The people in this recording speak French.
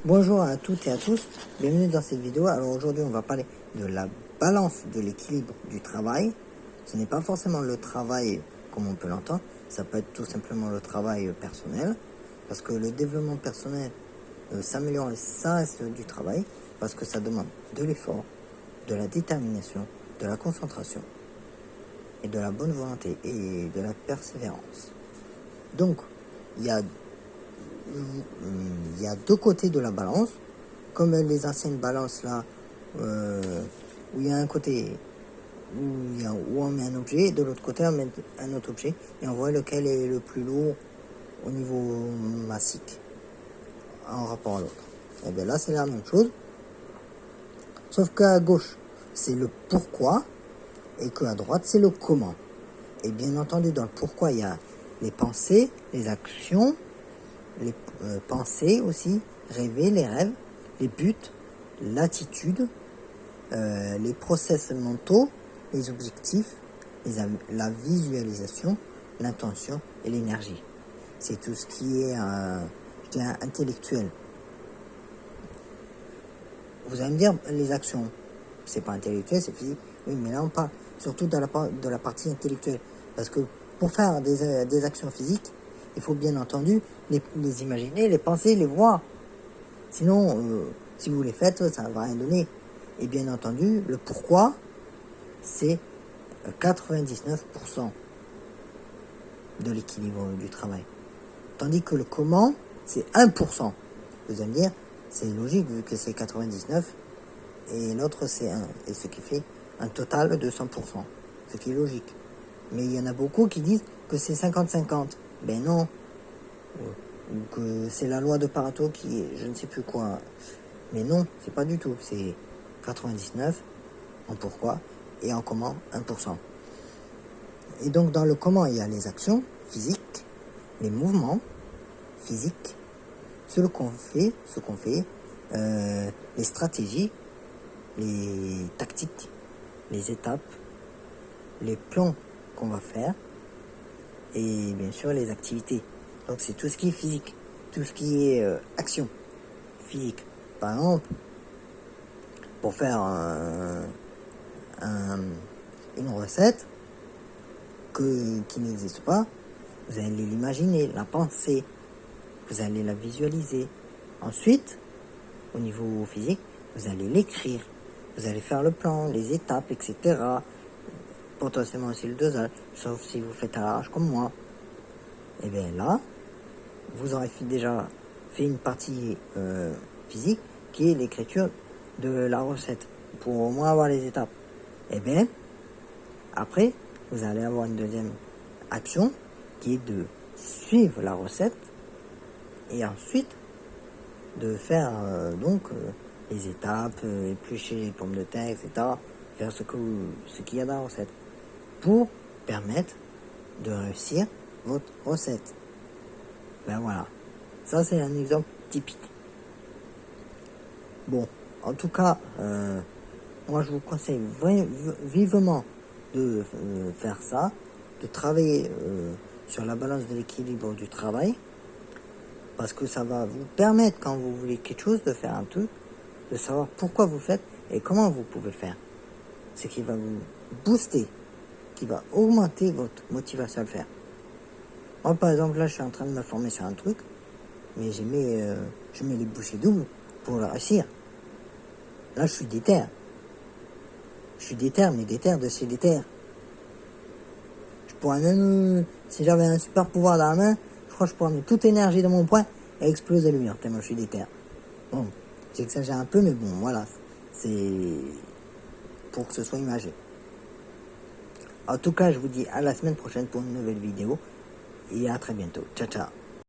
Bonjour à toutes et à tous, bienvenue dans cette vidéo. Alors aujourd'hui on va parler de la balance de l'équilibre du travail. Ce n'est pas forcément le travail comme on peut l'entendre, ça peut être tout simplement le travail personnel. Parce que le développement personnel s'améliorer, ça reste du travail. Parce que ça demande de l'effort, de la détermination, de la concentration et de la bonne volonté et de la persévérance. Donc il y a deux côtés de la balance, comme les anciennes balances là, où il y a un côté où on met un objet, et de l'autre côté on met un autre objet, et on voit lequel est le plus lourd au niveau massique en rapport à l'autre. Et bien là c'est la même chose, sauf qu'à gauche c'est le pourquoi, et qu'à droite c'est le comment. Et bien entendu dans le pourquoi il y a les pensées, les actions, les pensées aussi, rêver, les rêves, les buts, l'attitude, les process mentaux, les objectifs, la visualisation, l'intention et l'énergie. C'est tout ce qui est, je dirais, intellectuel. Vous allez me dire, les actions, c'est pas intellectuel, c'est physique. Oui, mais là on parle surtout de la partie intellectuelle. Parce que pour faire des actions physiques, il faut bien entendu les imaginer, les penser, les voir. Sinon, si vous les faites, ça ne va rien donner. Et bien entendu, le pourquoi, c'est 99% de l'équilibre du travail. Tandis que le comment, c'est 1%. Vous allez me dire, c'est logique vu que c'est 99 et l'autre c'est 1. Et ce qui fait un total de 100%. Ce qui est logique. Mais il y en a beaucoup qui disent que c'est 50-50. Ben non. Ou que c'est la loi de Pareto qui est je ne sais plus quoi. Mais non, c'est pas du tout. C'est 99 en pourquoi et en comment 1%. Et donc dans le comment, il y a les actions physiques, les mouvements physiques, ce qu'on fait, les stratégies, les tactiques, les étapes, les plans qu'on va faire et bien sûr les activités. Donc c'est tout ce qui est physique, tout ce qui est action physique. Par exemple, pour faire une recette qui n'existe pas, vous allez l'imaginer, la penser, vous allez la visualiser. Ensuite, au niveau physique, vous allez l'écrire, vous allez faire le plan, les étapes, etc. Potentiellement aussi le dosage, sauf si vous faites à l'arrache comme moi. Et bien là, vous aurez déjà fait une partie physique qui est l'écriture de la recette pour au moins avoir les étapes. Et bien après vous allez avoir une deuxième action qui est de suivre la recette et ensuite de faire les étapes, éplucher les pommes de terre, etc. Faire ce qu'il y a dans la recette pour permettre de réussir votre recette. Ben voilà, ça c'est un exemple typique. Bon, en tout cas, moi je vous conseille vivement de faire ça, de travailler sur la balance de l'équilibre du travail, parce que ça va vous permettre, quand vous voulez quelque chose, de faire un truc, de savoir pourquoi vous faites et comment vous pouvez le faire. Ce qui va vous booster, qui va augmenter votre motivation à le faire. Moi par exemple là je suis en train de me former sur un truc, mais je mets les bouchées doubles pour le réussir. Là je suis déter. Mais déter de chez déter. Je pourrais même, si j'avais un super pouvoir dans la main, je crois que je pourrais mettre toute énergie dans mon poing et exploser le mur, tellement je suis déter. Bon, j'exagère un peu, mais bon, voilà. C'est pour que ce soit imagé. En tout cas, je vous dis à la semaine prochaine pour une nouvelle vidéo. Et à très bientôt. Ciao, ciao.